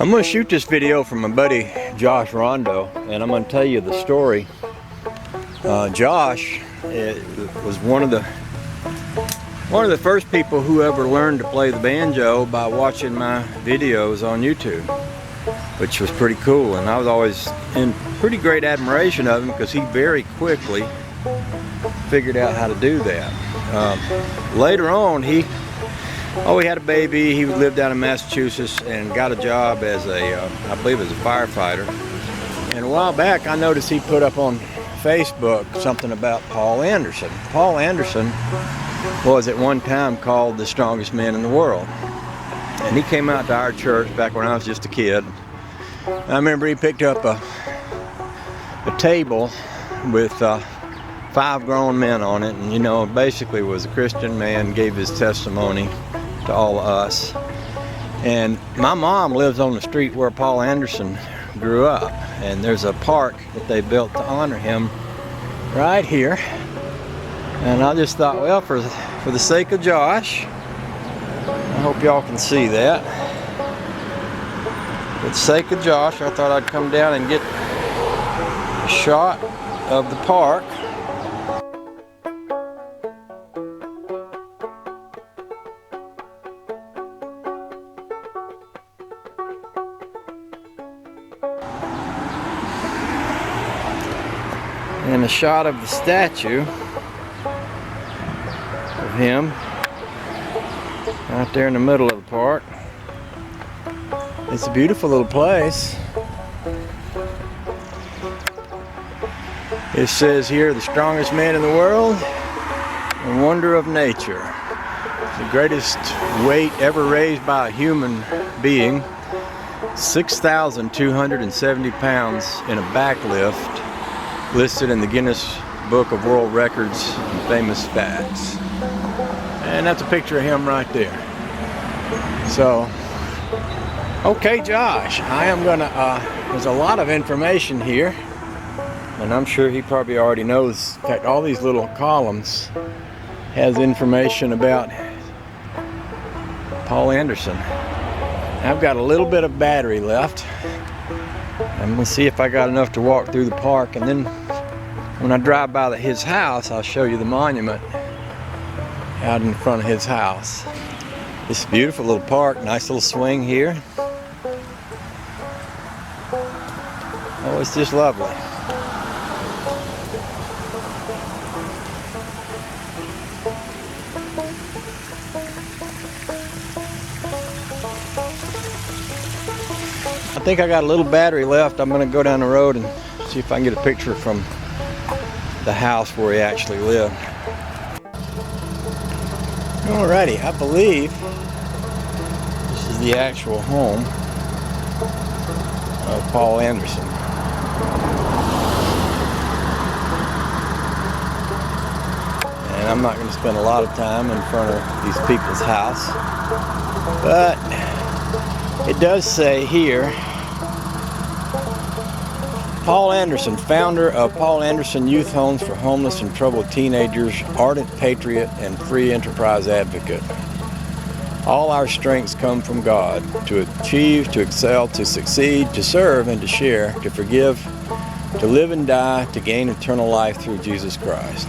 I'm going to shoot this video from my buddy Josh Rondo, and I'm going to tell you the story. Josh was one of the first people who ever learned to play the banjo by watching my videos on YouTube, which was pretty cool, and I was always in pretty great admiration of him because he very quickly figured out how to do that. Later on, he had a baby. He lived down in Massachusetts and got a job as I believe as a firefighter. And a while back I noticed he put up on Facebook something about Paul Anderson. Paul Anderson was at one time called the strongest man in the world. And he came out to our church back when I was just a kid. I remember he picked up a table with 5 grown men on it, and basically was a Christian man, gave his testimony to all of us. And my mom lives on the street where Paul Anderson grew up, and there's a park that they built to honor him right here. And I just thought, well, for the sake of Josh, I hope y'all can see that. For the sake of Josh, I thought I'd come down and get a shot of the park. And a shot of the statue of him out there in the middle of the park. It's a beautiful little place. It says here, the strongest man in the world, a wonder of nature. The greatest weight ever raised by a human being, 6,270 pounds in a back lift, listed in the Guinness Book of World Records and Famous Facts. And that's a picture of him right there. So, okay, Josh, I am gonna, there's a lot of information here, and I'm sure he probably already knows. In fact, all these little columns has information about Paul Anderson. I've got a little bit of battery left. I'm gonna see if I got enough to walk through the park, and then when I drive by his house, I'll show you the monument out in front of his house. This beautiful little park, nice little swing here. Oh, it's just lovely. I think I got a little battery left. I'm going to go down the road and see if I can get a picture from the house where he actually lived. Alrighty, I believe this is the actual home of Paul Anderson. And I'm not going to spend a lot of time in front of these people's house, but it does say here, Paul Anderson, founder of Paul Anderson Youth Homes for Homeless and Troubled Teenagers, ardent patriot and free enterprise advocate. All our strengths come from God to achieve, to excel, to succeed, to serve, and to share, to forgive, to live and die, to gain eternal life through Jesus Christ.